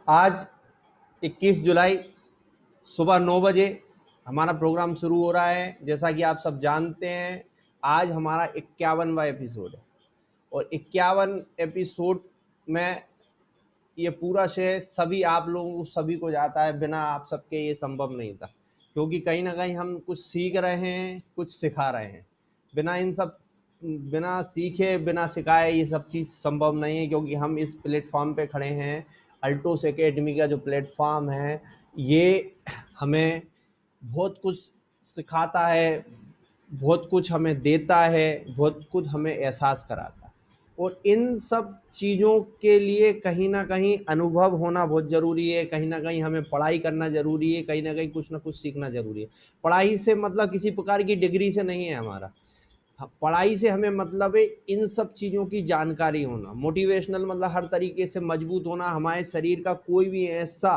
आज 21 जुलाई सुबह 9 बजे हमारा प्रोग्राम शुरू हो रहा है। जैसा कि आप सब जानते हैं, आज हमारा 51वां एपिसोड है और 51 एपिसोड में ये पूरा श्रेय सभी आप लोगों को सभी को जाता है। बिना आप सबके ये संभव नहीं था, क्योंकि कहीं ना कहीं हम कुछ सीख रहे हैं, कुछ सिखा रहे हैं। बिना सीखे बिना सिखाए ये सब चीज़ संभव नहीं है, क्योंकि हम इस प्लेटफॉर्म पे खड़े हैं। अल्टोस एकेडमी का जो प्लेटफॉर्म है ये हमें बहुत कुछ सिखाता है, बहुत कुछ हमें देता है, बहुत कुछ हमें एहसास कराता है। और इन सब चीज़ों के लिए कहीं ना कहीं अनुभव होना बहुत ज़रूरी है। कहीं ना कहीं हमें पढ़ाई करना ज़रूरी है, कहीं ना कहीं कुछ ना कुछ सीखना ज़रूरी है। पढ़ाई से मतलब किसी प्रकार की डिग्री से नहीं है हमारा। पढ़ाई से हमें मतलब है इन सब चीज़ों की जानकारी होना, मोटिवेशनल मतलब हर तरीके से मजबूत होना। हमारे शरीर का कोई भी ऐसा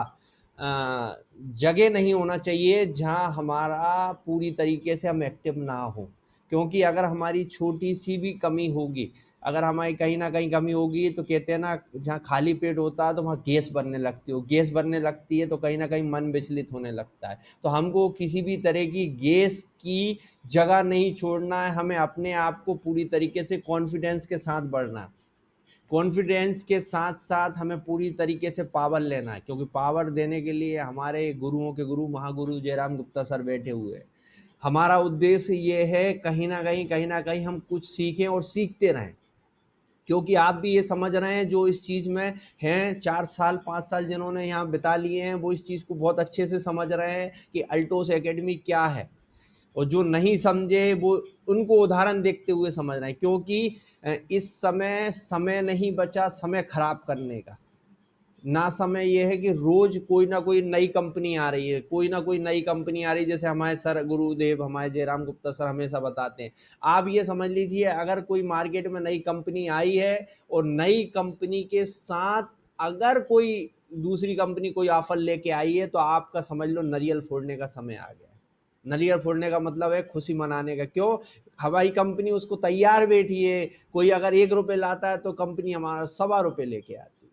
जगह नहीं होना चाहिए जहां हमारा पूरी तरीके से हम एक्टिव ना हो, क्योंकि अगर हमारी छोटी सी भी कमी होगी, अगर हमारी कहीं ना कहीं कमी होगी, तो कहते हैं ना, जहाँ खाली पेट होता है तो वहाँ गैस बनने लगती हो, गैस बनने लगती है तो कहीं ना कहीं मन विचलित होने लगता है। तो हमको किसी भी तरह की गैस की जगह नहीं छोड़ना है, हमें अपने आप को पूरी तरीके से कॉन्फिडेंस के साथ बढ़ना है। कॉन्फिडेंस के साथ साथ हमें पूरी तरीके से पावर लेना है, क्योंकि पावर देने के लिए हमारे गुरुओं के गुरु महागुरु जयराम गुप्ता सर बैठे हुए हैं। हमारा उद्देश्य ये है कहीं ना कहीं हम कुछ सीखें और सीखते रहें, क्योंकि आप भी ये समझ रहे हैं, जो इस चीज़ में हैं 4 साल 5 साल जिन्होंने यहाँ बिता लिए हैं, वो इस चीज़ को बहुत अच्छे से समझ रहे हैं कि अल्टोस एकेडमी क्या है। और जो नहीं समझे वो उनको उदाहरण देखते हुए समझ रहे हैं, क्योंकि इस समय नहीं बचा समय खराब करने का। ना समय ये है कि रोज कोई ना कोई नई कंपनी आ रही है, कोई ना कोई नई कंपनी आ रही है। जैसे हमारे सर गुरुदेव हमारे जयराम गुप्ता सर हमेशा बताते हैं, आप ये समझ लीजिए, अगर कोई मार्केट में नई कंपनी आई है और नई कंपनी के साथ अगर कोई दूसरी कंपनी कोई ऑफर लेके आई है, तो आपका समझ लो नारियल फोड़ने का समय आ गया है। नारियल फोड़ने का मतलब है खुशी मनाने का। क्यों? हमारी कंपनी उसको तैयार बैठी है। कोई अगर 1 रुपये लाता है तो कंपनी हमारा 1.25 रुपये लेके आती है।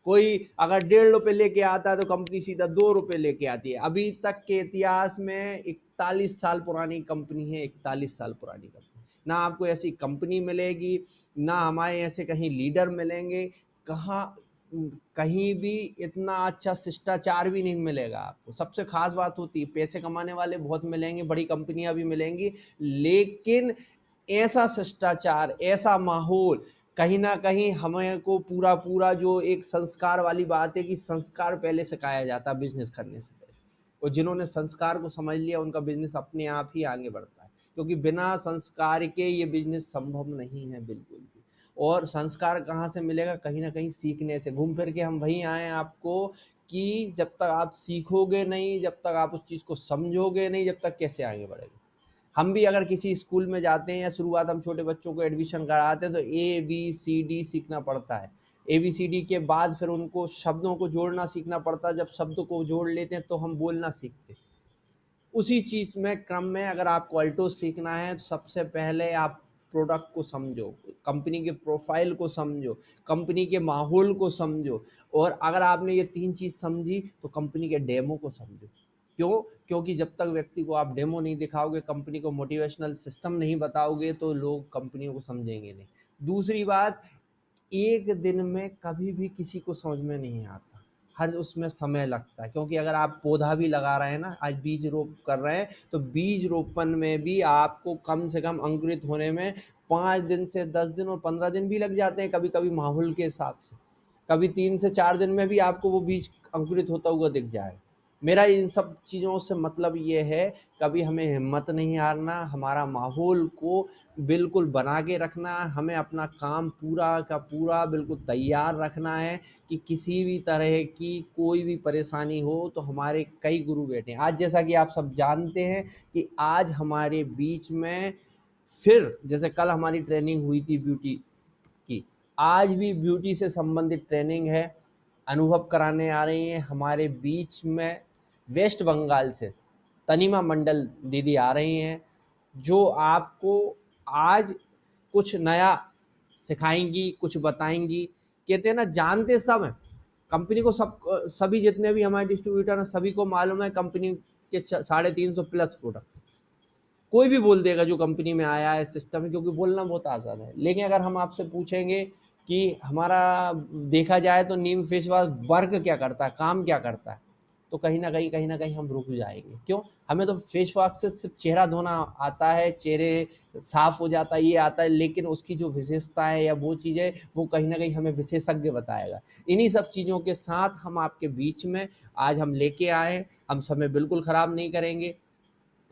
कोई अगर 1.5 रुपये लेके आता है तो कंपनी सीधा 2 रुपये लेके आती है। अभी तक के इतिहास में 41 साल पुरानी कंपनी है, 41 साल पुरानी कंपनी। ना आपको ऐसी कंपनी मिलेगी, ना हमारे ऐसे कहीं लीडर मिलेंगे, कहाँ कहीं भी इतना अच्छा शिष्टाचार भी नहीं मिलेगा आपको। सबसे खास बात होती है, पैसे कमाने वाले बहुत मिलेंगे, बड़ी कंपनियां भी मिलेंगी, लेकिन ऐसा शिष्टाचार, ऐसा माहौल, कहीं ना कहीं हमें को पूरा पूरा जो एक संस्कार वाली बात है कि संस्कार पहले सिखाया जाता है बिजनेस करने से पहले। और जिन्होंने संस्कार को समझ लिया उनका बिजनेस अपने आप ही आगे बढ़ता है, क्योंकि बिना संस्कार के ये बिजनेस संभव नहीं है बिल्कुल भी। और संस्कार कहाँ से मिलेगा? कहीं ना कहीं सीखने से। घूम फिर के हम वहीं आए आपको कि जब तक आप सीखोगे नहीं, जब तक आप उस चीज़ को समझोगे नहीं, जब तक कैसे आगे बढ़ेगा। हम भी अगर किसी स्कूल में जाते हैं या शुरुआत हम छोटे बच्चों को एडमिशन कराते हैं, तो ABCD सीखना पड़ता है। ABCD के बाद फिर उनको शब्दों को जोड़ना सीखना पड़ता है। जब शब्द को जोड़ लेते हैं तो हम बोलना सीखते हैं। उसी चीज़ में क्रम में अगर आपको अल्टोस सीखना है, तो सबसे पहले आप प्रोडक्ट को समझो, कंपनी के प्रोफाइल को समझो, कंपनी के माहौल को समझो, और अगर आपने ये 3 चीज़ समझी तो कंपनी के डेमो को समझो। क्यों? क्योंकि जब तक व्यक्ति को आप डेमो नहीं दिखाओगे, कंपनी को मोटिवेशनल सिस्टम नहीं बताओगे, तो लोग कंपनियों को समझेंगे नहीं। दूसरी बात, एक दिन में कभी भी किसी को समझ में नहीं आता, हर उसमें समय लगता है। क्योंकि अगर आप पौधा भी लगा रहे हैं ना, आज बीज रोप कर रहे हैं, तो बीज रोपण में भी आपको कम से कम अंकुरित होने में 5 दिन से 10 दिन और 15 दिन भी लग जाते हैं, कभी कभी माहौल के हिसाब से। कभी 3 से 4 दिन में भी आपको वो बीज अंकुरित होता हुआ दिख जाए। मेरा इन सब चीज़ों से मतलब ये है, कभी हमें हिम्मत नहीं हारना, हमारा माहौल को बिल्कुल बना के रखना है, हमें अपना काम पूरा का पूरा बिल्कुल तैयार रखना है कि किसी भी तरह की कोई भी परेशानी हो तो हमारे कई गुरु बैठे हैं। आज जैसा कि आप सब जानते हैं कि आज हमारे बीच में फिर, जैसे कल हमारी ट्रेनिंग हुई थी ब्यूटी की, आज भी ब्यूटी से संबंधित ट्रेनिंग है। अनुभव कराने आ रही हैं हमारे बीच में वेस्ट बंगाल से तनिमा मंडल दीदी आ रही हैं, जो आपको आज कुछ नया सिखाएंगी, कुछ बताएंगी। कहते हैं ना, जानते सब हैं कंपनी को सभी जितने भी हमारे डिस्ट्रीब्यूटर हैं सभी को मालूम है कंपनी के 350 प्लस प्रोडक्ट। कोई भी बोल देगा जो कंपनी में आया है सिस्टम में, क्योंकि बोलना बहुत आसान है। लेकिन अगर हम आपसे पूछेंगे कि हमारा देखा जाए तो नीम फेस वॉश वर्क क्या करता है, काम क्या करता है, तो कहीं ना कहीं हम रुक जाएंगे। क्यों? हमें तो फेस वॉश से सिर्फ चेहरा धोना आता है, चेहरे साफ हो जाता है, ये आता है, लेकिन उसकी जो विशेषता है या वो चीज़ें वो कहीं ना कहीं हमें विशेषज्ञ बताएगा। इन्हीं सब चीज़ों के साथ हम आपके बीच में आज हम लेके आए। हम समय बिल्कुल ख़राब नहीं करेंगे,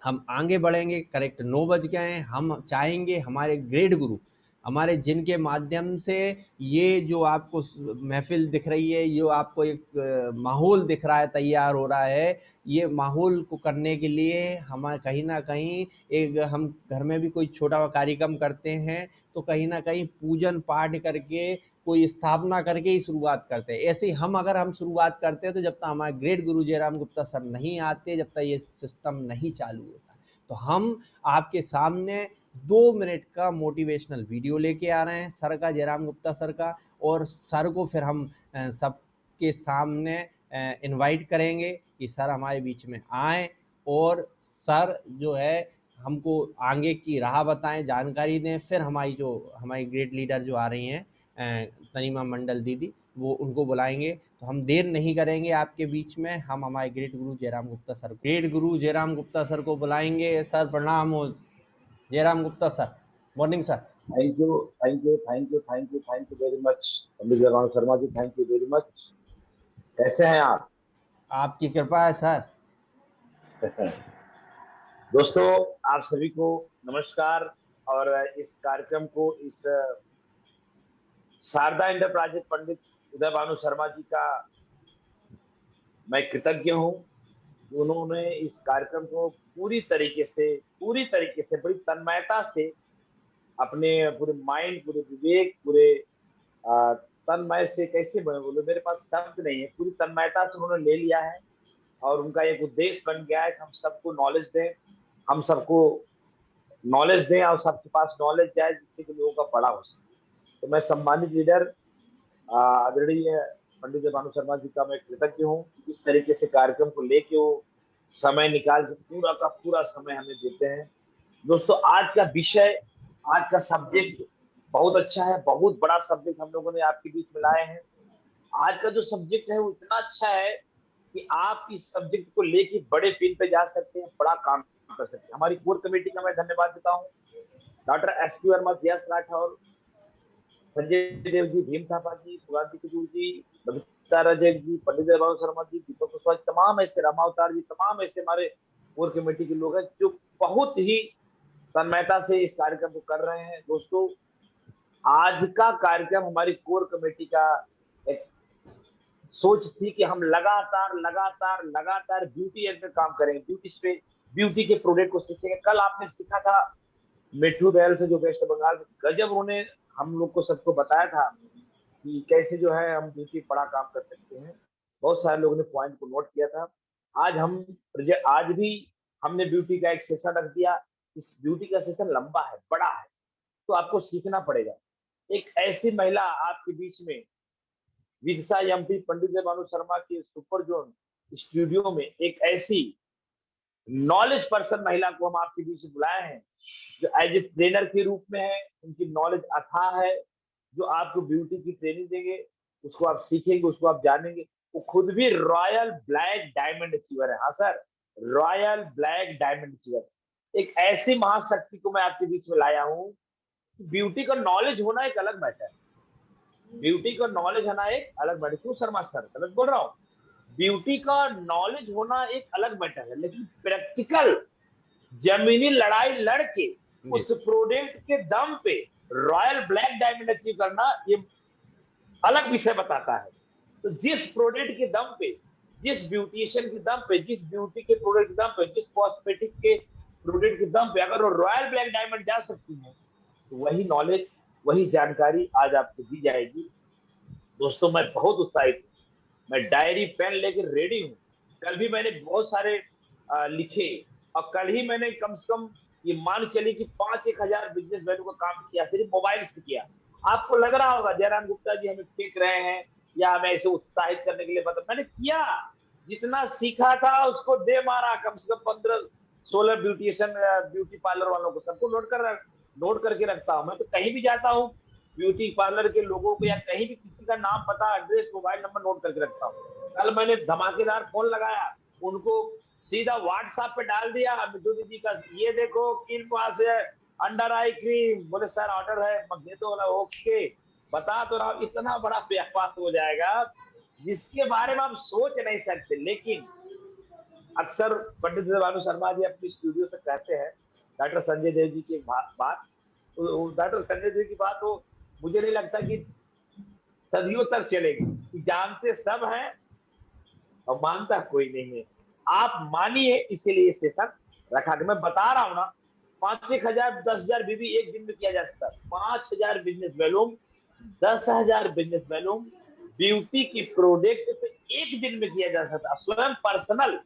हम आगे बढ़ेंगे। करेक्ट 9 बज गए हैं। हम चाहेंगे हमारे ग्रेट गुरु, हमारे जिनके माध्यम से ये जो आपको महफिल दिख रही है, जो आपको एक माहौल दिख रहा है, तैयार हो रहा है, ये माहौल को करने के लिए हम कहीं ना कहीं एक हम घर में भी कोई छोटा कार्यक्रम करते हैं तो कहीं ना कहीं पूजन पाठ करके कोई स्थापना करके ही शुरुआत करते हैं। ऐसे ही हम शुरुआत करते हैं तो जब तक हमारे ग्रेट गुरु जयराम गुप्ता सर नहीं आते, जब तक ये सिस्टम नहीं चालू होता, तो हम आपके सामने 2 मिनट का मोटिवेशनल वीडियो लेके आ रहे हैं सर का, जयराम गुप्ता सर का। और सर को फिर हम सबके सामने इनवाइट करेंगे कि सर हमारे बीच में आए और सर जो है हमको आगे की राह बताएं, जानकारी दें। फिर हमारी ग्रेट लीडर जो आ रही हैं तनीमा मंडल दीदी, वो उनको बुलाएंगे। तो हम देर नहीं करेंगे आपके बीच में, हम हमारे ग्रेट गुरु जयराम गुप्ता सर को बुलाएंगे। सर प्रणाम हो Jairam Gupta sir, morning sir. Thank you, thank you, thank you, thank you, thank you very much Pandit Jairam Sharma ji, thank you very much. कैसे हैं आप? आपकी कृपा है सर। दोस्तों, आप सभी को नमस्कार। और इस कार्यक्रम को, इस शारदा इंटरप्राइजेज पंडित उदय भानु शर्मा जी का मैं कृतज्ञ हूँ। उन्होंने इस कार्यक्रम को पूरी तरीके से बड़ी तन्मयता से अपने पूरे माइंड, पूरे विवेक, पूरे तन्मय से, कैसे मैं बोलूं, मेरे पास शब्द नहीं है, पूरी तन्मयता से उन्होंने ले लिया है। और उनका एक उद्देश्य बन गया है कि हम सबको नॉलेज दें, हम सबको नॉलेज दें और सबके पास नॉलेज जाए, जिससे कि लोगों का बड़ा हो सके। तो मैं सम्मानित लीडर आदरणीय पंडित भानु शर्मा जी का मैं कृतज्ञ हूँ। इस तरीके से कार्यक्रम को लेके वो समय निकाल के पूरा का पूरा समय हमें देते हैं। दोस्तों, आज का विषय, आज का सब्जेक्ट बहुत अच्छा है, बहुत बड़ा सब्जेक्ट हम लोगों ने आपके बीच में लाए हैं। आज का जो सब्जेक्ट है वो इतना अच्छा है कि आप इस सब्जेक्ट को लेके बड़े फील्ड पे जा सकते हैं, बड़ा काम कर सकते हैं। हमारी कोर कमेटी का मैं धन्यवाद देता हूँ। Doctor S P. वर्मा, जयस राठौर, संजय देव जी, भीम थापा जी, सुगांती कुजूर जी, बबीता राजेक जी, पंडित जयभानु शर्मा जी, दीपक कुशवाहा, तमाम ऐसे, रामावतार जी, तमाम ऐसे हमारे कोर कमेटी के लोग हैं जो बहुत ही तन्मयता से इस कार्यक्रम को कर रहे हैं। दोस्तों, आज का कार्यक्रम हमारी कोर कमेटी का एक सोच थी कि हम लगातार लगातार लगातार ब्यूटी एड पे काम करेंगे, ब्यूटी के प्रोडक्ट को सीखेंगे। कल आपने सीखा था मिट्ठू दयाल से, जो वेस्ट बंगाल में गजब उन्होंने हम लोग को सबको बताया था कि कैसे जो है हम ब्यूटी बड़ा काम कर सकते हैं। बहुत सारे लोगों ने पॉइंट को नोट किया था। आज भी हमने ब्यूटी का एक सेशन रख दिया। इस ब्यूटी का सेशन लंबा है, बड़ा है, तो आपको सीखना पड़ेगा। एक ऐसी महिला आपके बीच में, विदिशा एमपी पंडित जयभानु शर्मा के सुपर जोन स्टूडियो में, एक ऐसी नॉलेज पर्सन महिला को हम आपके बीच में बुलाए हैं जो एज ए ट्रेनर के रूप में है। उनकी नॉलेज अथाह है, जो आपको ब्यूटी की ट्रेनिंग देंगे, उसको आप सीखेंगे, उसको आप जानेंगे। वो खुद भी रॉयल ब्लैक डायमंड अचीवर है। हाँ sir, royal black diamond achiever. एक ऐसी महाशक्ति को मैं आपके बीच में लाया हूँ। ब्यूटी का नॉलेज होना एक अलग मैटर है, ब्यूटी का नॉलेज होना एक अलग मैटर। क्यों शर्मा सर, गलत बोल रहा हूँ? ब्यूटी का नॉलेज होना एक अलग मैटर है, लेकिन प्रैक्टिकल जमीनी लड़ाई लड़के उस प्रोडक्ट के दम पे रॉयल ब्लैक डायमंड अचीव करना, ये अलग विषय बताता है। तो जिस प्रोडक्ट के दम पे, जिस ब्यूटिशियन के दम पे, जिस ब्यूटी के प्रोडक्ट के दम पे, जिस कॉस्मेटिक के प्रोडक्ट के दम पे अगर वो रॉयल ब्लैक डायमंड जा सकती है, तो वही नॉलेज, वही जानकारी आज आपको दी जाएगी। दोस्तों, मैं बहुत उत्साहित हूँ, मैं डायरी पेन लेकर रेडी हूँ। कल भी मैंने बहुत सारे लिखे, और कल ही मैंने कम से कम ये मान चलिए कि 5-1 हजार बिजनेस मैनों का काम किया, सिर्फ मोबाइल से किया। आपको लग रहा होगा जयराम गुप्ता जी हमें फेंक रहे हैं, या हमें ऐसे उत्साहित करने के लिए बता, मैंने किया जितना सीखा था उसको दे मारा। कम से कम 15-16 ब्यूटी पार्लर वालों को सबको नोट करके रखता हूँ। मैं तो कहीं भी जाता हूँ ब्यूटी पार्लर के लोगों को या कहीं भी किसी का नाम, पता, एड्रेस, मोबाइल नंबर नोट करके रखता हूँ। कल मैंने धमाकेदार फोन लगाया, उनको सीधा व्हाट्सएप पे डाल दिया, मिठू दीदी का ये देखो किन पास है अंडर आई क्रीम। बोले सर ऑर्डर है, दे दो। ओके, बता तो रहा, इतना बड़ा व्यापार हो जाएगा जिसके बारे में आप सोच नहीं सकते। लेकिन अक्सर पंडित भानु शर्मा जी अपनी स्टूडियो से कहते हैं डॉक्टर संजय देव जी की एक बात, तो डॉक्टर संजय देव की बात तो मुझे नहीं लगता कि सदियों तक चलेगी, कि जानते सब हैं और मानता कोई नहीं है। आप मानिए, इसीलिए सेशन रखा। मैं बता रहा हूँ ना, 5-1 हजार 10,000 बीबी एक दिन में किया जा सकता है। 5,000 business volume, 10,000 business volume beauty की प्रोडक्ट पे एक दिन में किया जा सकता है। स्वयं पर्सनल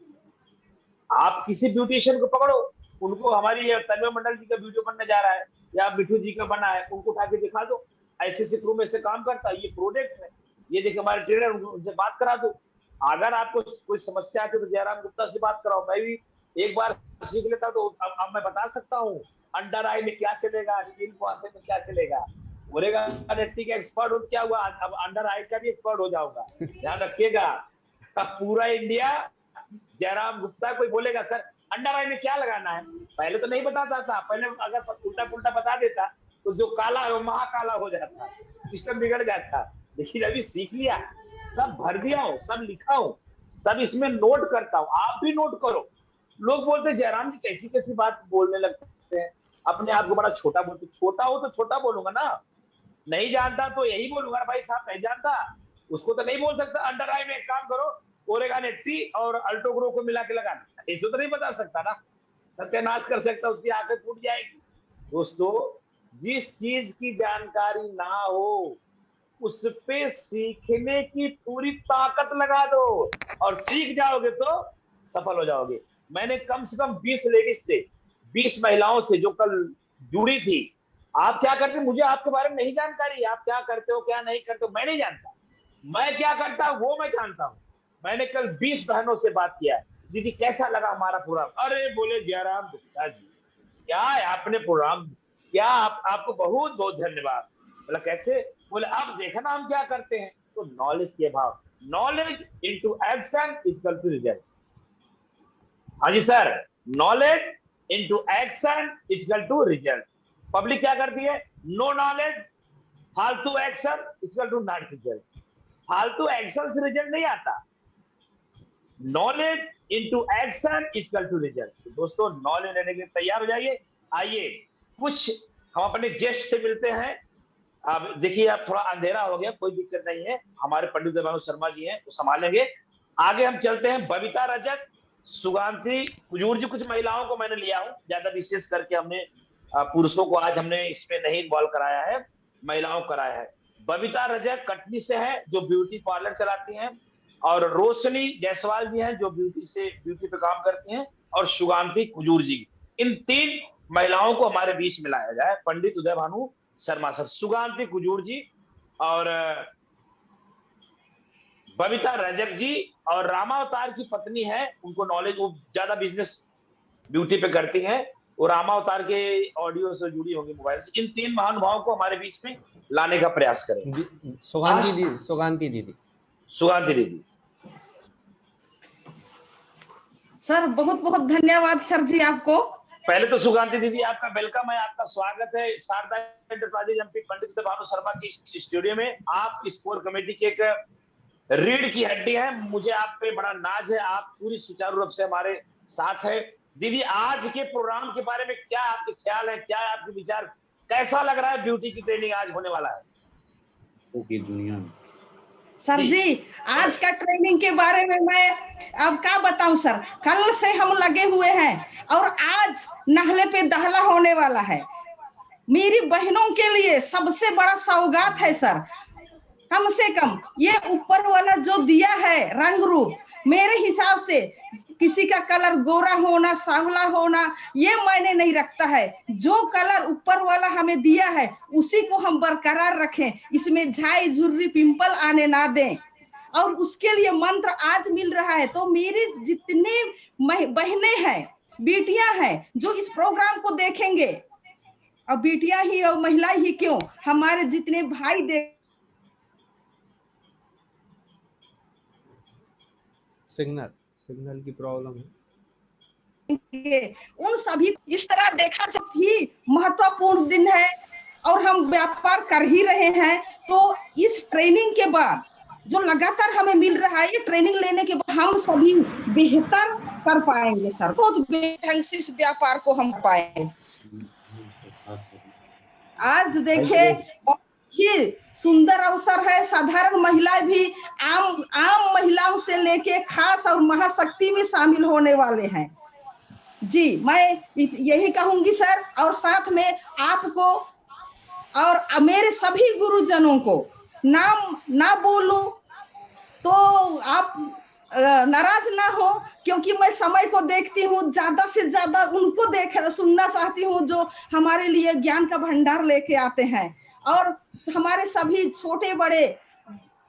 आप किसी ब्यूटिशियन को पकड़ो, उनको हमारी तन्मय मंडल जी का वीडियो बनने जा रहा है या मिठू जी का बना है, उनको उठा के दिखा दो, ऐसे क्रू में से काम करता है, ये प्रोडक्ट है, ये देखिए हमारे ट्रेनर, उनसे बात करा दो। अगर आपको कोई समस्या आती है तो जयराम गुप्ता से बात कराओ। मैं भी एक बार सीख लेता तो अब मैं बता सकता हूँ अंडर आई में क्या चलेगा, नील कुआसे में क्या चलेगा। बोलेगा नेटी का एक्सपर्ट हो, क्या हुआ, अब अंडर आई का भी एक्सपर्ट हो जाऊंगा। ध्यान रखिएगा, पूरा इंडिया जयराम गुप्ता। कोई बोलेगा सर अंडर आई में क्या लगाना है, पहले तो नहीं बताता था, पहले अगर उल्टा पुल्टा बता देता तो जो काला है वो महाकाला हो जाता, सिस्टम बिगड़ जाता। लेकिन अभी सीख लिया, सब भर दिया हूँ, सब लिखा हूँ, सब इसमें नोट करता हूँ, आप भी नोट करो। लोग बोलते जयराम जी कैसी कैसी बात बोलने लगते हैं, अपने आप को बड़ा छोटा बोलते। छोटा हो तो छोटा बोलूंगा ना, नहीं जानता तो यही बोलूंगा भाई साहब नहीं जानता, उसको तो नहीं बोल सकता अंडर आई में एक काम करो ओरेगा नेटी और अल्टो ग्रो को मिला के लगाना, ऐसे तो नहीं बता सकता ना, सत्यानाश कर सकता, उसकी आंखें फूट जाएगी। दोस्तों, जिस चीज की जानकारी ना हो उस पे सीखने की पूरी ताकत लगा दो और सीख जाओगे तो सफल हो जाओगे। मैंने कम से कम 20 लेडीज से, 20 महिलाओं से जो कल जुड़ी थी, आप क्या करते, मुझे आपके बारे में नहीं जानकारी, आप क्या करते हो क्या नहीं करते हो मैं नहीं जानता, मैं क्या करता हूं वो मैं जानता हूं। मैंने कल 20 बहनों से बात किया, दीदी कैसा लगा हमारा प्रोग्राम, अरे बोले जयराम गुप्ता जी क्या है आपने प्रोग्राम, क्या आपको बहुत बहुत धन्यवाद। बोला कैसे, बोले अब देखा ना हम क्या करते हैं। तो नॉलेज के भाव, knowledge into action is equal to result. हाँ जी sir, knowledge into action is equal to result. Public क्या करती है, नो नॉलेज फालतू action is equal to not result. फालतू एक्शन से रिजल्ट नहीं आता, knowledge into action is equal to result. दोस्तों नॉलेज लेने के लिए तैयार हो जाइए। आइए कुछ हम अपने गेस्ट से मिलते हैं। अब देखिए अब थोड़ा अंधेरा हो गया, कोई दिक्कत नहीं है, हमारे पंडित भानु शर्मा जी हैं वो संभालेंगे। आगे हम चलते हैं, बबीता रजक, सुगांती कुजूर जी, कुछ महिलाओं को मैंने लिया हूं, ज्यादा विशेष करके हमने पुरुषों को आज हमने इसमें नहीं इन्वॉल्व कराया है, महिलाओं को कराया है। बबीता रजक कटनी से है जो ब्यूटी पार्लर चलाती हैं, और रोशनी जायसवाल जी हैं जो ब्यूटी पे काम करती हैं, और सुगांती कुजूर जी। इन 3 महिलाओं को हमारे बीच में लाया जाए, पंडित उदय भानु शर्मा सर, सुगांती कुजूर जी और बबीता रजक जी, और रामावतार की पत्नी है, उनको नॉलेज, वो ज्यादा बिजनेस ब्यूटी पे करती हैं, वो रामावतार के ऑडियो से जुड़ी होंगी मोबाइल से। इन 3 महानुभावों को हमारे बीच में लाने का प्रयास करें। सुगांती दीदी सर बहुत बहुत धन्यवाद सर जी आपको। पहले तो सुगांती दीदी आपका वेलकम है, आपका स्वागत है शारदा एंटरप्राइजेज एमपी पंडित भानु शर्मा की स्टूडियो में। आप इस कोर कमेटी के एक रीढ़ की हड्डी है, मुझे आप पे बड़ा नाज है, आप पूरी सुचारू रूप से हमारे साथ है। दीदी आज के प्रोग्राम के बारे में क्या आपके ख्याल है, क्या आपके विचार, कैसा लग रहा है ब्यूटी की ट्रेनिंग आज होने वाला है पूरी दुनिया में? सर जी आज का ट्रेनिंग के बारे में मैं अब क्या बताऊं सर, कल से हम लगे हुए हैं और आज नहले पे दहला होने वाला है। मेरी बहनों के लिए सबसे बड़ा सौगात है सर, कम से कम ये ऊपर वाला जो दिया है रंग रूप, मेरे हिसाब से किसी का कलर गोरा होना, सांवला होना, ये मायने नहीं रखता है। जो कलर ऊपर वाला हमें दिया है उसी को हम बरकरार रखें, इसमें झाई झुर्री पिंपल आने ना दें। और उसके लिए मंत्र आज मिल रहा है। तो मेरे जितने बहनें हैं, बेटियां हैं जो इस प्रोग्राम को देखेंगे, और बेटियां ही और महिला ही क्यों, हमारे जितने भाई देख सिग्नल की प्रॉब्लम है, उन सभी इस तरह देखा जाए ही महत्वपूर्ण दिन है और हम व्यापार कर ही रहे हैं। तो इस ट्रेनिंग के बाद जो लगातार हमें मिल रहा है, ये ट्रेनिंग लेने के बाद हम सभी बेहतर कर पाएंगे सर, बहुत बेहतर से इस व्यापार को हम पाएंगे। आज देखिए ही सुंदर अवसर है, साधारण महिलाएं भी आम महिलाओं से लेके खास और महाशक्ति में शामिल होने वाले हैं। जी, मैं यही कहूंगी सर, और साथ में आपको और मेरे सभी गुरुजनों को नाम ना बोलूं तो आप नाराज ना हो, क्योंकि मैं समय को देखती हूँ, ज्यादा से ज्यादा उनको सुनना चाहती हूँ जो हमारे लिए ज्ञान का भंडार लेके आते हैं। और हमारे सभी छोटे बड़े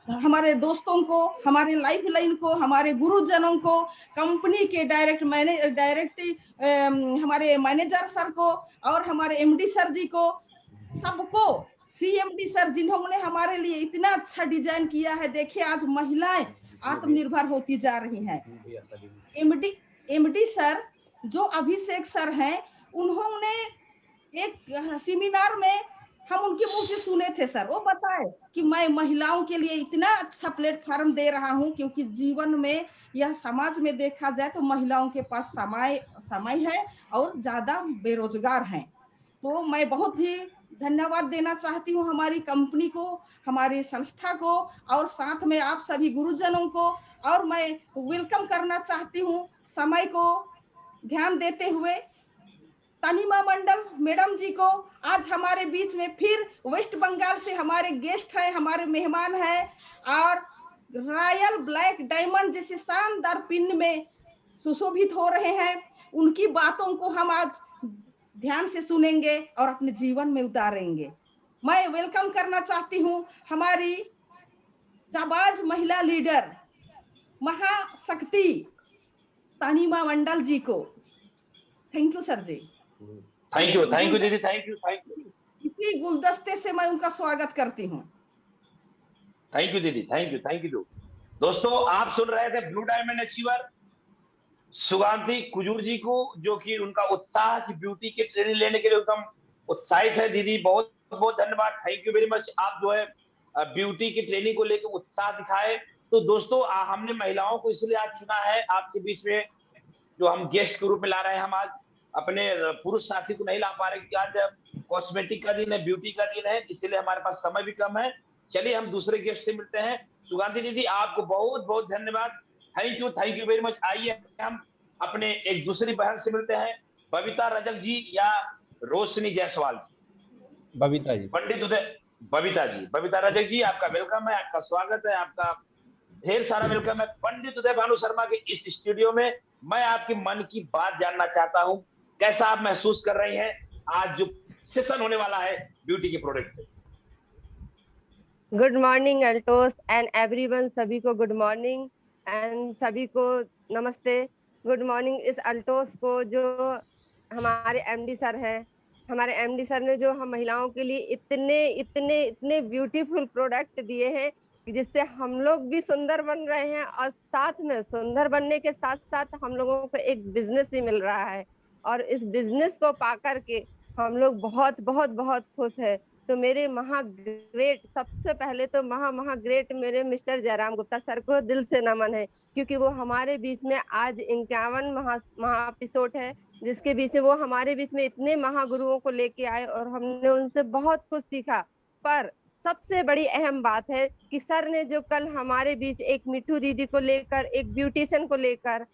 हमारे दोस्तों को, हमारे लाइफ लाइन को, हमारे गुरुजनों को, कंपनी के डायरेक्ट हमारे मैनेजर सर को और हमारे एमडी सर जी को, सबको, सीएमडी सर जिन्होंने हमारे लिए इतना अच्छा डिजाइन किया है। देखिए आज महिलाएं आत्मनिर्भर होती जा रही हैं। एमडी सर जो अभिषेक सर हैं, उन्होंने एक सेमिनार में हम उनके मुंह से सुने थे सर, वो बताए कि मैं महिलाओं के लिए इतना अच्छा प्लेटफॉर्म दे रहा हूं, क्योंकि जीवन में यह समाज में देखा जाए तो महिलाओं के पास समय है और ज्यादा बेरोजगार हैं। तो मैं बहुत ही धन्यवाद देना चाहती हूँ हमारी कंपनी को, हमारी संस्था को, और साथ में आप सभी गुरुजनों को। और मैं वेलकम करना चाहती हूँ समय को ध्यान देते हुए तनिमा मंडल मैडम जी को। आज हमारे बीच में फिर वेस्ट बंगाल से हमारे गेस्ट हैं, हमारे मेहमान हैं, और रॉयल ब्लैक डायमंड जैसे शानदार पिन में सुशोभित हो रहे हैं। उनकी बातों को हम आज ध्यान से सुनेंगे और अपने जीवन में उतारेंगे। मैं वेलकम करना चाहती हूँ हमारी जाबाज महिला लीडर महाशक्ति तनिमा मंडल जी को। Thank you sir ji. Thank you दीदी, थैंक यू। इसी गुलदस्ते से मैं उनका स्वागत करती हूँ। थैंक यू दीदी, थैंक यू। दोस्तों, आप सुन रहे थे blue diamond achiever Sugandhi Kujur ji को, जो कि उनका उत्साह की ब्यूटी की ट्रेनिंग लेने के लिए एकदम उत्साहित है। दीदी बहुत बहुत धन्यवाद, थैंक यू वेरी मच। आप जो है ब्यूटी की ट्रेनिंग को लेकर उत्साह दिखाए। तो दोस्तों, हमने महिलाओं को इसलिए आज चुना है आपके बीच में, जो हम गेस्ट के रूप में ला रहे हैं। हम आज अपने पुरुष साथी को नहीं ला पा रहे, क्योंकि आज कॉस्मेटिक का दिन है, ब्यूटी का दिन है, इसलिए हमारे पास समय भी कम है। चलिए हम दूसरे गेस्ट से मिलते हैं। सुगांधी जी, आपको बहुत बहुत धन्यवाद, थैंक यू वेरी मच। आइए हम अपने एक दूसरी बहन से मिलते हैं, बबीता रजक जी या रोशनी जायसवाल जी। बबीता जी, पंडित उदय बबीता रजक जी, आपका वेलकम है, आपका स्वागत है, आपका ढेर सारा वेलकम है पंडित उदय भानु शर्मा के इस स्टूडियो में। मैं आपके मन की बात जानना चाहता हूं, कैसा आप महसूस कर रही हैं आज जो सेशन होने वाला है ब्यूटी के प्रोडक्ट पे। Good morning Altos and everyone, सभी को गुड मॉर्निंग एंड सभी को नमस्ते। गुड मॉर्निंग इस अल्टोस को, जो हमारे एमडी सर हैं। हमारे एमडी सर ने जो हम महिलाओं के लिए इतने ब्यूटीफुल प्रोडक्ट दिए हैं, जिससे हम लोग भी सुंदर बन रहे हैं, और साथ में सुंदर बनने के साथ साथ हम लोगों को एक बिजनेस भी मिल रहा है। और इस बिजनेस को पाकर के हम लोग बहुत बहुत बहुत खुश है। तो मेरे महाग्रेट, सबसे पहले तो महाग्रेट मेरे मिस्टर जयराम गुप्ता सर को दिल से नमन है, क्योंकि वो हमारे बीच में आज 51 महा एपिसोड है, जिसके बीच में वो हमारे बीच में इतने महागुरुओं को लेके आए और हमने उनसे बहुत कुछ सीखा। पर सबसे बड़ी अहम बात है कि सर ने जो कल हमारे बीच एक मिठू दीदी को लेकर, एक ब्यूटिशियन को लेकर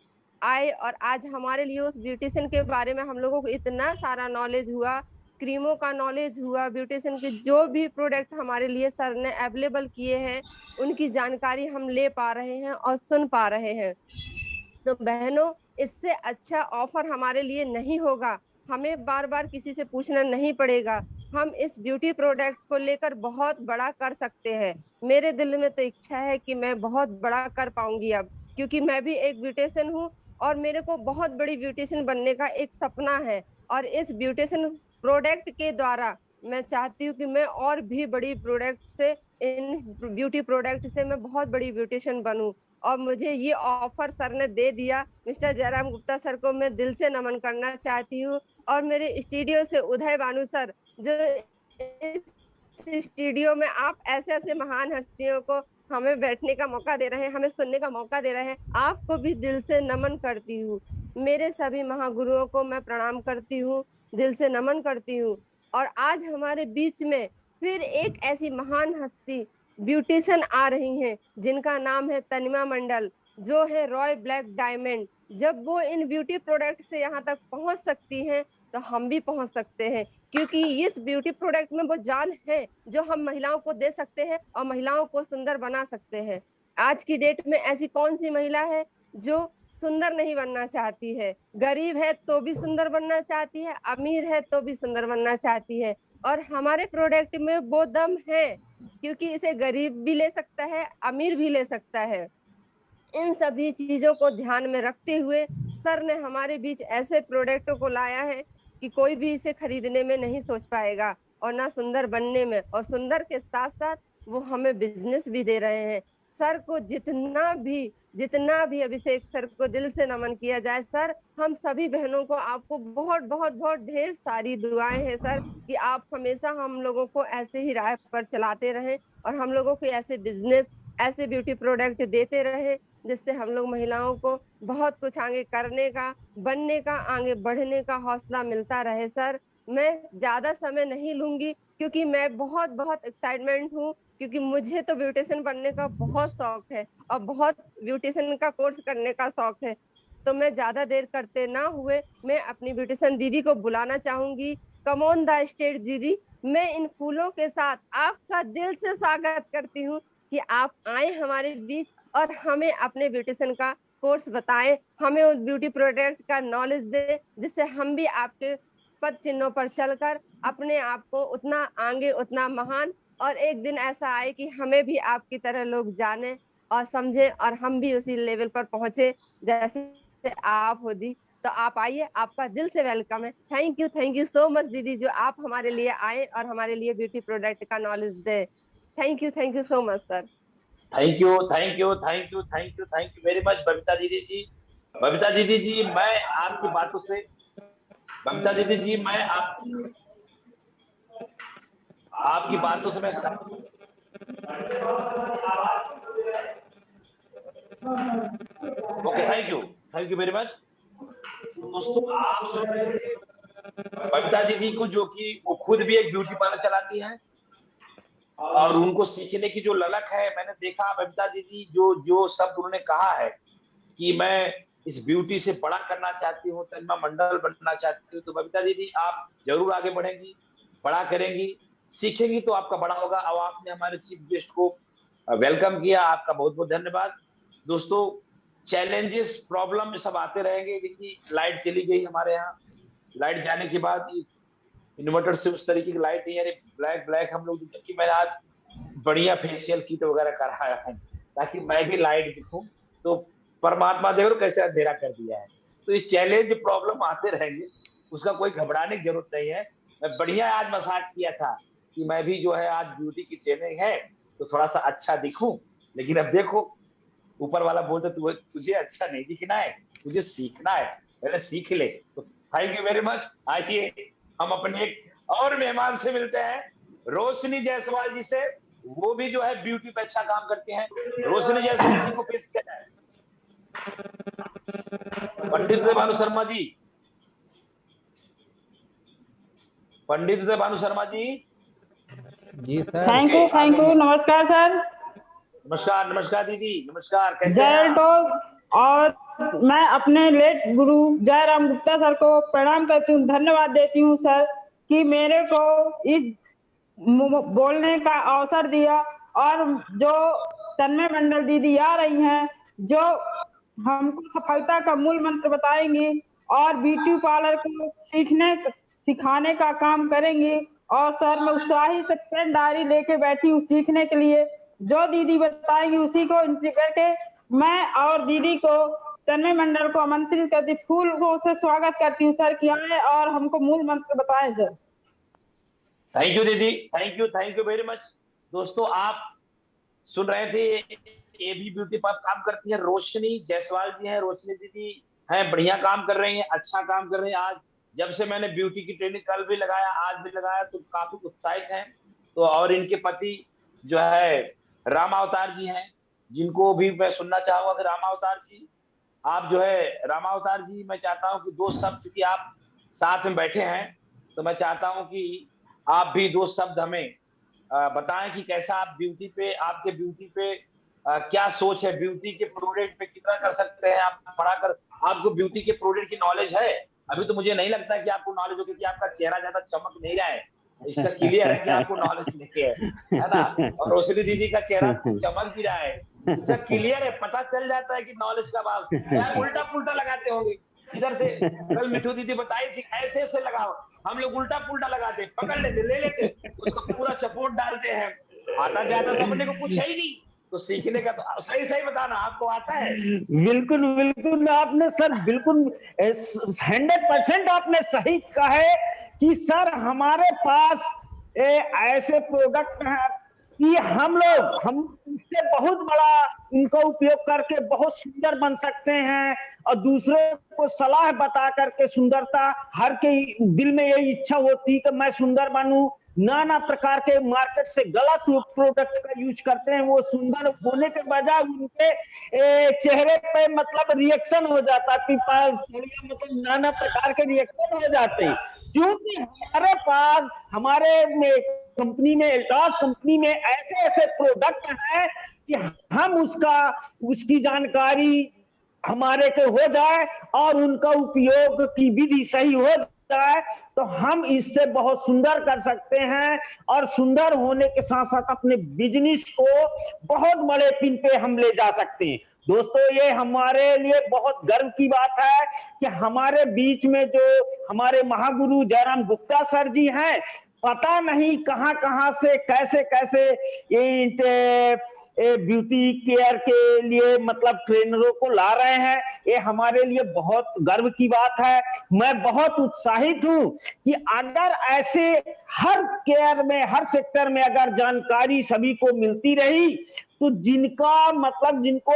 आए, और आज हमारे लिए उस ब्यूटिशियन के बारे में हम लोगों को इतना सारा नॉलेज हुआ, क्रीमों का नॉलेज हुआ, ब्यूटिशियन के जो भी प्रोडक्ट हमारे लिए सर ने अवेलेबल किए हैं, उनकी जानकारी हम ले पा रहे हैं और सुन पा रहे हैं। तो बहनों, इससे अच्छा ऑफर हमारे लिए नहीं होगा। हमें बार बार किसी से पूछना नहीं पड़ेगा। हम इस ब्यूटी प्रोडक्ट को लेकर बहुत बड़ा कर सकते हैं। मेरे दिल में तो इच्छा है कि मैं बहुत बड़ा कर पाऊंगी अब, क्योंकि मैं भी एक ब्यूटिशियन हूँ और मेरे को बहुत बड़ी ब्यूटिशियन बनने का एक सपना है। और इस ब्यूटिशियन प्रोडक्ट के द्वारा मैं चाहती हूँ कि मैं और भी बड़ी प्रोडक्ट से, इन ब्यूटी प्रोडक्ट से मैं बहुत बड़ी ब्यूटिशियन बनूं। और मुझे ये ऑफर सर ने दे दिया, मिस्टर जयराम गुप्ता सर को मैं दिल से नमन करना चाहती हूँ। और मेरे स्टूडियो से उदय भानु सर, जो इस स्टूडियो में आप ऐसे ऐसे महान हस्तियों को हमें बैठने का मौका दे रहे हैं, हमें सुनने का मौका दे रहे हैं, आपको भी दिल से नमन करती हूँ। मेरे सभी महागुरुओं को मैं प्रणाम करती हूँ, दिल से नमन करती हूँ। और आज हमारे बीच में फिर एक ऐसी महान हस्ती ब्यूटिशियन आ रही हैं, जिनका नाम है तनिमा मंडल, जो है रॉय ब्लैक डायमंड। जब वो इन ब्यूटी प्रोडक्ट से यहाँ तक पहुंच सकती हैं, तो हम भी पहुंच सकते हैं, क्योंकि इस ब्यूटी प्रोडक्ट में वो जान है जो हम महिलाओं को दे सकते हैं और महिलाओं को सुंदर बना सकते हैं। आज की डेट में ऐसी कौन सी महिला है जो सुंदर नहीं बनना चाहती है? गरीब है तो भी सुंदर बनना चाहती है, अमीर है तो भी सुंदर बनना चाहती है। और हमारे प्रोडक्ट में वो दम है, क्योंकि इसे गरीब भी ले सकता है, अमीर भी ले सकता है। इन सभी चीजों को ध्यान में रखते हुए सर ने हमारे बीच ऐसे प्रोडक्टों को लाया है कि कोई भी इसे खरीदने में नहीं सोच पाएगा, और ना सुंदर बनने में। और सुंदर के साथ साथ वो हमें बिजनेस भी दे रहे हैं। सर को जितना भी अभिषेक सर को दिल से नमन किया जाए। सर, हम सभी बहनों को आपको बहुत बहुत बहुत ढेर सारी दुआएं हैं सर, कि आप हमेशा हम लोगों को ऐसे ही राह पर चलाते रहें और हम लोगों को ऐसे बिजनेस, ऐसे ब्यूटी प्रोडक्ट देते रहे, जिससे हम लोग महिलाओं को बहुत कुछ आगे करने का, बनने का, आगे बढ़ने का हौसला मिलता रहे। सर, मैं ज्यादा समय नहीं लूंगी, क्योंकि मैं बहुत बहुत एक्साइटमेंट हूँ, क्योंकि मुझे तो ब्यूटिशियन बनने का बहुत शौक है और बहुत ब्यूटिशियन का कोर्स करने का शौक है। तो मैं ज्यादा देर करते ना हुए मैं अपनी ब्यूटिशियन दीदी को बुलाना चाहूंगी। कम ऑन द स्टेज दीदी, मैं इन फूलों के साथ आपका दिल से स्वागत करती हूँ कि आप आए हमारे बीच और हमें अपने ब्यूटिशियन का कोर्स बताएं, हमें उस ब्यूटी प्रोडक्ट का नॉलेज दे, जिससे हम भी आपके पद चिन्हों पर चलकर अपने आप को उतना आगे, उतना महान, और एक दिन ऐसा आए कि हमें भी आपकी तरह लोग जाने और समझे और हम भी उसी लेवल पर पहुंचे जैसे आप हो दी। तो आप आइए, आपका दिल से वेलकम है। थैंक यू सो मच दीदी, जो आप हमारे लिए आए और हमारे लिए ब्यूटी प्रोडक्ट का knowledge they. Thank you so much sir. Thank you very much Babita दीदी जी। बबीता दीदी जी, मैं आपकी बातों से, बबीता दीदी जी, मैं आपकी बातों से मैं okay, thank you very much. दोस्तों, आप बबीता दीदी को, जो कि वो खुद भी एक ब्यूटी पार्लर चलाती हैं और उनको सीखने की जो ललक है, मैंने देखा बबीता दीदी जो शब्द उन्होंने कहा है कि मैं इस ब्यूटी से बड़ा करना चाहती हूँ, तनिमा मंडल बनना चाहती हूँ, तो बबीता दीदी आप जरूर आगे बढ़ेंगी, बड़ा करेंगी, सीखेंगी तो आपका बड़ा होगा। और आपने हमारे चीफ गेस्ट को वेलकम किया, आपका बहुत बहुत धन्यवाद। दोस्तों, चैलेंजेस, प्रॉब्लम सब आते रहेंगे। देखिए, लाइट चली गई हमारे यहाँ, लाइट जाने के बाद इन्वर्टर से उस तरीके की लाइट नहीं आ रही, ब्लैक हम लोग, जबकि मैंने आज बढ़िया फेशियल किट वगैरह कराया है ताकि मैं भी लाइट दिखूं। तो परमात्मा देखो कैसे अंधेरा कर दिया है। तो ये चैलेंज, प्रॉब्लम आते रहेंगे, उसका कोई घबराने की जरूरत नहीं है। मैं बढ़िया आज मसाज किया था कि मैं भी जो है, आज ब्यूटी की ट्रेनिंग है तो थोड़ा सा अच्छा दिखूं, लेकिन अब देखो ऊपर वाला बोलते तुझे अच्छा नहीं दिखना है, तुझे सीखना है, पहले सीख ले। तो थैंक यू वेरी मच। आइए हम अपने एक और मेहमान से मिलते हैं, रोशनी जायसवाल जी से। वो भी जो है ब्यूटी पे अच्छा काम करते हैं। रोशनी जायसवाल जी को पेश किया जाए। पंडित से भानु शर्मा जी, पंडित से भानु शर्मा जी। जी सर। Thank you. नमस्कार सर। नमस्कार दीदी, नमस्कार, कैसे जय टॉप। और मैं अपने लेट गुरु जयराम गुप्ता सर को प्रणाम करती हूँ, धन्यवाद देती हूँ सर कि मेरे को इस बोलने का अवसर दिया। और जो तन्मय मंडल दीदी आ रही हैं, जो हमको सफलता का मूल मंत्र बताएंगे और ब्यूटी पार्लर को सिखाने का काम करेंगे। और सर मैं उत्साही से पेन डायरी लेके बैठी हूँ सीखने के लिए। जो दीदी बताएंगी उसी को एंट्री करके मैं और दीदी को तन्मय मंडल को आमंत्रित करती, फूलों से स्वागत करती हूँ सर कि आए और हमको मूल मंत्र बताएं सर। थैंक यू दीदी, थैंक यू वेरी मच। दोस्तों आप सुन रहे थे, एबी ब्यूटी पर काम करती है रोशनी जायसवाल जी हैं। रोशनी दीदी हैं, बढ़िया काम कर रही हैं, अच्छा काम कर रही हैं। आज जब से मैंने ब्यूटी की ट्रेनिंग कल भी लगाया आज भी लगाया तो काफी उत्साहित हैं। तो और इनके पति जो है राम अवतार जी हैं, जिनको भी मैं सुनना चाहूंगा कि राम अवतार जी आप जो है राम अवतार जी, मैं चाहता हूँ कि दो शब्द, चूंकि आप साथ में बैठे हैं तो मैं चाहता हूँ कि आप भी दो शब्द हमें बताएं कि कैसा आप ब्यूटी पे, आपके ब्यूटी पे क्या सोच है, ब्यूटी के प्रोडक्ट पे कितना कर सकते हैं आप बढ़ाकर। आपको ब्यूटी के प्रोडक्ट की नॉलेज है? अभी तो मुझे नहीं लगता कि आपको नॉलेज हो, क्योंकि आपका चेहरा ज्यादा चमक नहीं रहा है। इसका क्लियर है कि आपको नॉलेज नहीं है ना। और रोशनी दीदी का चेहरा चमक भी रहा है, इसका क्लियर है, पता चल जाता है कि नॉलेज का भाव। यार उल्टा पुल्टा लगाते होंगे इधर से। कल मिठू दीदी बताई थी ऐसे ऐसे लगाओ, हम लोग उल्टा पुल्टा लगाते, पकड़ लेते, ले लेते, उसका पूरा सपोर्ट डालते हैं। आता जाता तो अपने को कुछ है ही नहीं, तो सीखने का तो सही सही बताना, आपको आता है? बिल्कुल बिल्कुल आपने सर बिल्कुल 100% आपने सही कहा है कि सर हमारे पास ऐसे प्रोडक्ट हैं कि हम इससे बहुत बड़ा इनका उपयोग करके बहुत सुंदर बन सकते हैं और दूसरे को सलाह बता करके सुंदरता, हर के दिल में यही इच्छा होती है कि मैं सुंदर बनूं। नाना प्रकार के मार्केट से गलत प्रोडक्ट का यूज करते हैं, वो सुंदर होने के बजाय उनके चेहरे पे मतलब रिएक्शन हो जाता है, मतलब नाना प्रकार के रिएक्शन हो जाते हैं। क्योंकि हमारे पास हमारे कंपनी में, एल्टॉस कंपनी में ऐसे ऐसे प्रोडक्ट हैं कि हम उसकी जानकारी हमारे को हो जाए और उनका उपयोग की विधि सही हो जाए तो हम इससे बहुत सुंदर कर सकते हैं और सुंदर होने के साथ साथ अपने बिजनेस को बहुत बड़े पिन पे हम ले जा सकते हैं। दोस्तों ये हमारे लिए बहुत गर्व की बात है कि हमारे बीच में जो हमारे महागुरु जयराम गुप्ता सर जी हैं, पता नहीं कहां कहां से कैसे कैसे ये ब्यूटी केयर के लिए मतलब ट्रेनरों को ला रहे हैं। ये हमारे लिए बहुत गर्व की बात है। मैं बहुत उत्साहित हूं कि अगर ऐसे हर केयर में, हर सेक्टर में अगर जानकारी सभी को मिलती रही तो जिनका मतलब जिनको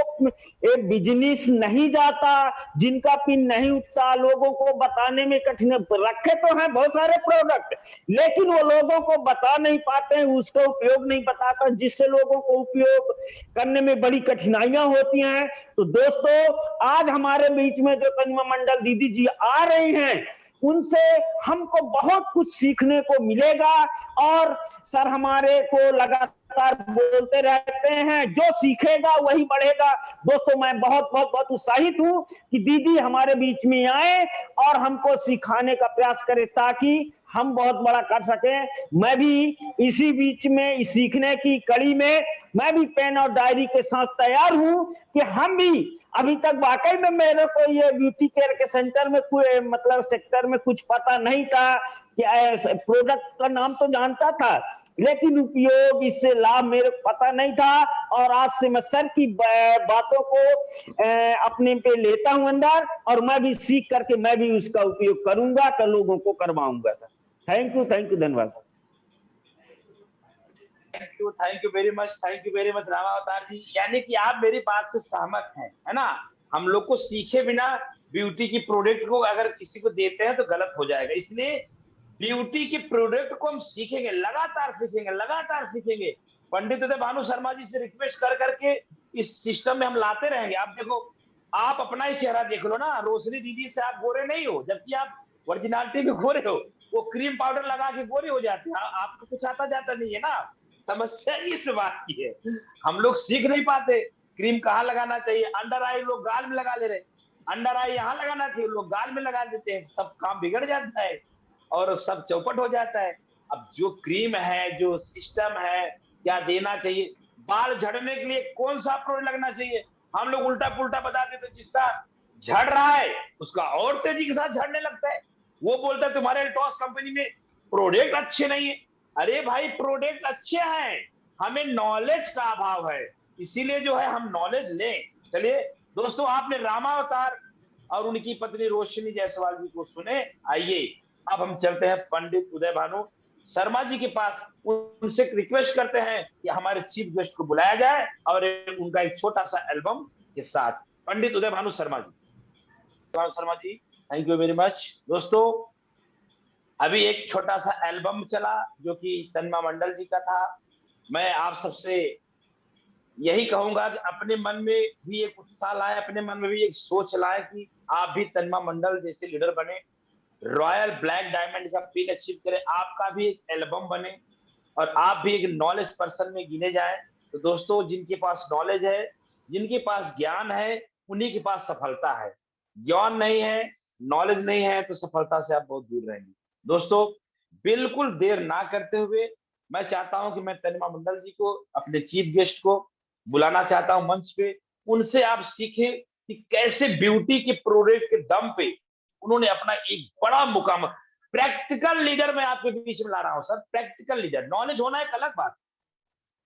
बिजनेस नहीं जाता, जिनका पिन नहीं उठता, लोगों को बताने में कठिन, रखे तो हैं बहुत सारे प्रोडक्ट लेकिन वो लोगों को बता नहीं पाते हैं, उसका उपयोग नहीं बताता, जिससे लोगों को उपयोग करने में बड़ी कठिनाइयां होती हैं। तो दोस्तों आज हमारे बीच में जो तन्मय मंडल दीदी जी आ रही हैं उनसे हमको बहुत कुछ सीखने को मिलेगा और सर हमारे को लगातार बोलते रहते हैं जो सीखेगा वही बढ़ेगा। दोस्तों मैं बहुत बहुत बहुत उत्साहित हूं कि दीदी हमारे बीच में आए और हमको सिखाने का प्रयास करे ताकि हम बहुत बड़ा कर सके। मैं भी इसी बीच में इस सीखने की कड़ी में मैं भी पेन और डायरी के साथ तैयार हूं कि हम भी अभी तक वाकई में मेरे को ये ब्यूटी केयर के सेंटर में कोई मतलब सेक्टर में कुछ पता नहीं था कि प्रोडक्ट का नाम तो जानता था लेकिन उपयोग इससे लाभ मेरे को पता नहीं था। और आज से मैं सर की बातों को अपने पे लेता हूं अंदर और मैं भी सीख करके मैं भी उसका उपयोग करूंगा, कर लोगों को करवाऊंगा। सर थैंक यू धन्यवाद। Thank you very much Rama अवतार जी। यानी कि आप मेरी बात से सहमत हैं, है ना। हम लोग को सीखे बिना ब्यूटी की प्रोडक्ट को अगर किसी को देते हैं तो गलत हो जाएगा, इसलिए ब्यूटी के प्रोडक्ट को हम सीखेंगे, लगातार सीखेंगे। पंडित भानु शर्मा जी से रिक्वेस्ट कर करके इस सिस्टम में हम लाते रहेंगे। आप देखो, आप अपना ही चेहरा देख लो ना, रोशनी दीदी से आप गोरे नहीं हो जबकि आप ओरिजिनलिटी में गोरे हो। वो क्रीम पाउडर लगा के गोरे हो जाते हैं, आपको कुछ आता जाता नहीं है ना। समस्या इस बात की है, हम लोग सीख नहीं पाते क्रीम कहाँ लगाना चाहिए। अंडर आई लोग गाल में लगा ले रहे, अंडर आई यहाँ लगाना चाहिए, लोग गाल में लगा देते हैं, सब काम बिगड़ जाता है और सब चौपट हो जाता है। अब जो क्रीम है, जो सिस्टम है, क्या देना चाहिए, बाल झड़ने के लिए कौन सा प्रोडक्ट लगना चाहिए, हम लोग उल्टा पुल्टा बताते थे जिसका झड़ रहा है उसका और तेजी के साथ झड़ने लगता है। वो बोलता है तुम्हारे अल्टोस कंपनी में प्रोडक्ट अच्छे नहीं है। अरे भाई प्रोडक्ट अच्छे हैं, हमें नॉलेज का अभाव है, इसीलिए जो है हम नॉलेज लें। चलिए दोस्तों, आपने रामावतार और उनकी पत्नी रोशनी जायसवाल जी को सुने। आइए अब हम चलते हैं पंडित उदय भानु शर्मा जी के पास, उनसे रिक्वेस्ट करते हैं कि हमारे चीफ गेस्ट को बुलाया जाए और उनका एक छोटा सा एल्बम के साथ। पंडित उदय Bhanu Sharma ji, thank you very much. दोस्तों अभी एक छोटा सा एल्बम चला जो कि तन्मा मंडल जी का था। मैं आप सबसे यही कहूंगा कि अपने मन में भी एक उत्साह लाए, अपने मन में भी एक सोच लाए कि आप भी तन्मा मंडल जैसे लीडर बने, रॉयल ब्लैक डायमंड का पिन अचीव करें, आपका भी एक एल्बम बने और आप भी एक नॉलेज पर्सन में गिने जाए। तो दोस्तों जिनके पास नॉलेज है, जिनके पास ज्ञान है, उन्हीं के पास सफलता है। ज्ञान नहीं है, नॉलेज नहीं है तो सफलता से आप बहुत दूर रहेंगे। दोस्तों बिल्कुल देर ना करते हुए मैं चाहता हूं कि मैं तन्मा मंडल जी को, अपने चीफ गेस्ट को बुलाना चाहता हूं मंच पे। उनसे आप सीखें कि कैसे ब्यूटी के प्रोडक्ट के दम पे उन्होंने अपना एक बड़ा मुकाम, प्रैक्टिकल लीडर मैं आपके बीच में ला रहा हूं सर। प्रैक्टिकल लीडर, नॉलेज होना एक अलग बात,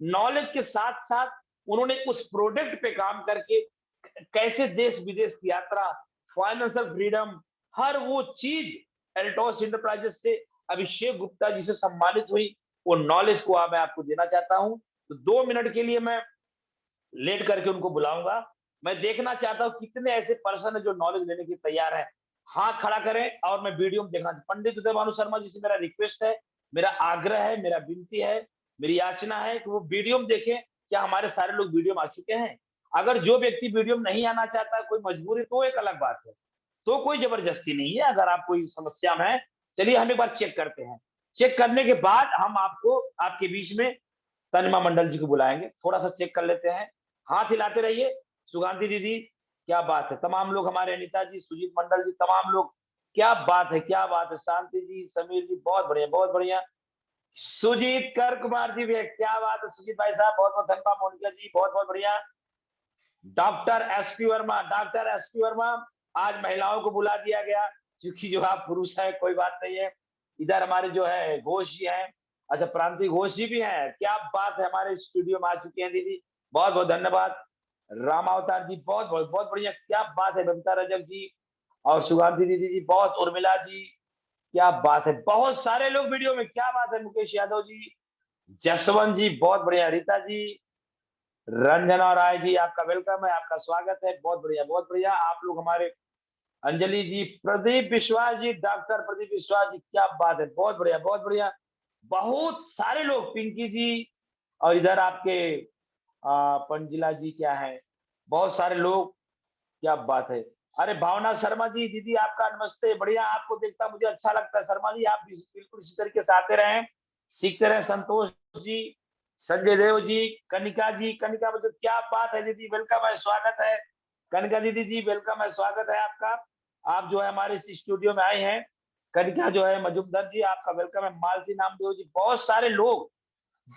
नॉलेज के साथ साथ उन्होंने उस प्रोडक्ट पे काम करके कैसे देश विदेश की यात्रा, फाइनेंशियल फ्रीडम, हर वो चीज एल्टोस एंटरप्राइजेस से अभिषेक गुप्ता जी से सम्मानित हुई, वो नॉलेज को मैं आपको देना चाहता हूं। तो 2 मिनट के लिए मैं लेट करके उनको बुलाऊंगा। मैं देखना चाहता हूं कितने ऐसे पर्सन है जो नॉलेज लेने के तैयार हैं, हाथ खड़ा करें और मैं वीडियो में देखना। पंडित उदय भानु शर्मा जी से मेरा रिक्वेस्ट है, मेरा आग्रह है, मेरा विनती है, मेरी याचना है कि वो वीडियो में देखें। क्या हमारे सारे लोग वीडियो में आ चुके हैं? अगर जो व्यक्ति वीडियो में नहीं आना चाहता, कोई मजबूरी, तो एक अलग बात है, तो कोई जबरदस्ती नहीं है। अगर आप कोई समस्या में है, चलिए हम एक बार चेक करते हैं। चेक करने के बाद हम आपको, आपके बीच में तन्मा मंडल जी को बुलाएंगे। थोड़ा सा चेक कर लेते हैं, हाथ हिलाते रहिए। सुगांधी दीदी क्या बात है, तमाम लोग हमारे, अनिता जी, सुजीत मंडल जी, तमाम लोग, क्या बात है, क्या बात है। शांति जी, समीर जी, बहुत बढ़िया, बहुत बढ़िया। सुजीत कर कुमार जी भी है, क्या बात है सुजीत भाई साहब, बहुत बहुत धन्यवाद। मोनिका जी बहुत बहुत बढ़िया। Doctor SP Verma, doctor SP Verma, आज महिलाओं को बुला दिया गया क्योंकि जो आप पुरुष है, कोई बात नहीं है। इधर हमारे जो है घोष जी हैं, अच्छा प्रांतिक घोष जी भी हैं, क्या बात है, हमारे स्टूडियो में आ चुके हैं दीदी, बहुत बहुत धन्यवाद। रामावतार जी बहुत बहुत बहुत बढ़िया, क्या बात है। बबीता रजक जी और सुगांधी दीदी जी बहुत, उर्मिला जी क्या बात है, बहुत सारे लोग वीडियो में, क्या बात है। मुकेश यादव जी, जसवंत जी बहुत बढ़िया, रीता जी, रंजना राय जी आपका वेलकम है, आपका स्वागत है, बहुत बढ़िया बहुत बढ़िया। आप लोग हमारे, अंजलि जी, प्रदीप विश्वास जी, डॉक्टर प्रदीप विश्वास जी, क्या बात है, बहुत बढ़िया बहुत बढ़िया। बहुत सारे लोग, पिंकी जी, और इधर आपके पंजिला जी क्या है, बहुत सारे लोग, क्या बात है। अरे भावना शर्मा जी, दीदी आपका नमस्ते, बढ़िया, आपको देखता मुझे अच्छा लगता है। शर्मा जी आप बिल्कुल इसी तरीके से आते रहें, सीखते रहें। संतोष जी, संजय देव जी, कनिका जी, कनिका मतलब क्या बात है दीदी, वेलकम है, स्वागत है। कनिका दीदी जी वेलकम है, स्वागत है आपका, आप जो है हमारे इस स्टूडियो में आए हैं। कनिका जो है मजुमदार जी आपका वेलकम है। मालती नामदेव जी, बहुत सारे लोग,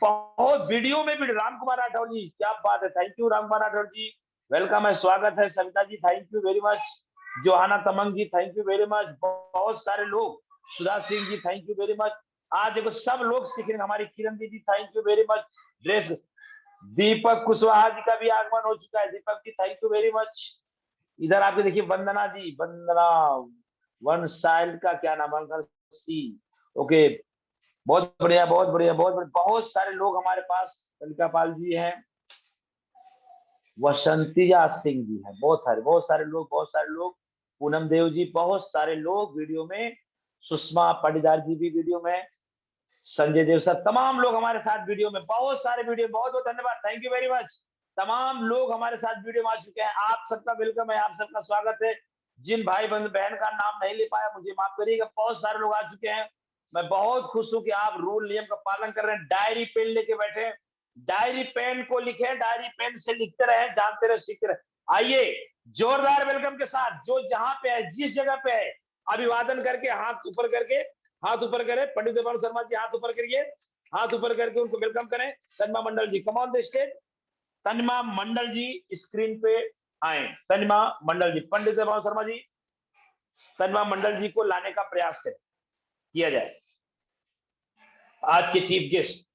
बहुत वीडियो में भी, राम कुमार राठौर जी, क्या बात है, thank you Ram Kumar Rathore ji, welcome है, स्वागत है। Savita ji thank you very much. Johana Tamang ji thank you very much. बहुत सारे लोग, Sudha Singh ji thank you very much. आज देखो सब लोग सीख रहे हैं, हमारी किरण दीदी thank you very much. Dress, Deepak Kushwaha ji का भी आगमन हो चुका है, Deepak ji thank you very much. इधर आपके देखिए वंदना जी, वंदना वन साइल का क्या नाम है, सी, ओके, बहुत बढ़िया बहुत बढ़िया बहुत बढ़िया। बहुत सारे लोग हमारे पास, कलिका पाल जी हैं, वसंतिया सिंह जी हैं, बहुत सारे लोग, बहुत सारे लोग, पूनम देव जी, बहुत सारे लोग वीडियो में, सुषमा पाटीदार जी भी वीडियो में, संजय देव सर, तमाम लोग हमारे साथ वीडियो में, बहुत सारे वीडियो, बहुत बहुत धन्यवाद, थैंक यू वेरी मच। तमाम लोग हमारे साथ वीडियो में आ चुके हैं, आप सबका वेलकम है, आप सबका स्वागत है। जिन भाई बहन का नाम नहीं ले पाया मुझे माफ करिएगा, बहुत सारे लोग आ चुके हैं। मैं बहुत खुश हूं कि आप रूल नियम का पालन कर रहे हैं, डायरी पेन लेके बैठे, डायरी पेन को लिखे, डायरी पेन से लिखते रहे, जानते रहे, सीखते रहे। आइए जोरदार वेलकम के साथ, जो जहां पे है, जिस जगह पे है, अभिवादन करके, हाथ ऊपर करके, हाथ ऊपर करें। पंडित भानु शर्मा जी हाथ ऊपर करिए, हाथ ऊपर करके उनको वेलकम करें। Tanma Mandal ji come on the stage. Tanma Mandal ji screen पे आए तनिमा मंडल जी, पंडित भानु शर्मा जी, तनिमा मंडल जी को लाने का प्रयास करें, किया जाए। आज के चीफ गेस्ट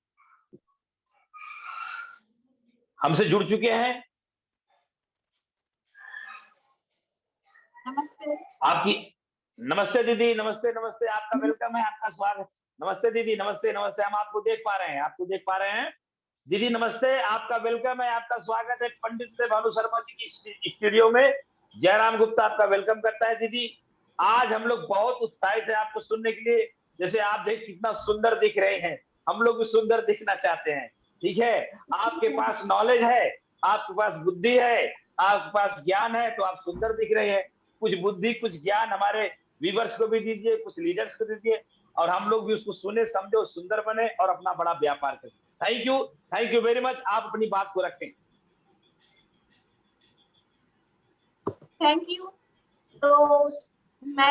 हमसे जुड़ चुके हैं। नमस्ते। आपकी नमस्ते दीदी, नमस्ते नमस्ते, आपका वेलकम है, आपका स्वागत। नमस्ते दीदी, नमस्ते नमस्ते, हम आपको देख पा रहे हैं, आपको देख पा रहे हैं। दीदी नमस्ते, आपका वेलकम है, आपका स्वागत है पंडित भानु शर्मा जी की स्टूडियो में। जयराम गुप्ता आपका वेलकम करता है। दीदी आज हम लोग बहुत उत्साहित है आपको सुनने के लिए। जैसे आप देख कितना सुंदर दिख रहे हैं, हम लोग भी सुंदर दिखना चाहते हैं। ठीक है, आपके पास नॉलेज है, आपके पास बुद्धि है, आपके पास ज्ञान है, तो आप सुंदर दिख रहे हैं। कुछ बुद्धि कुछ ज्ञान हमारे व्यूवर्स को भी दीजिए, कुछ लीडर्स को दीजिए, और हम लोग भी उसको सुने समझे और सुंदर बने और अपना बड़ा व्यापार करें। Thank you very much. आप अपनी बात को रखें। Thank you. तो मैं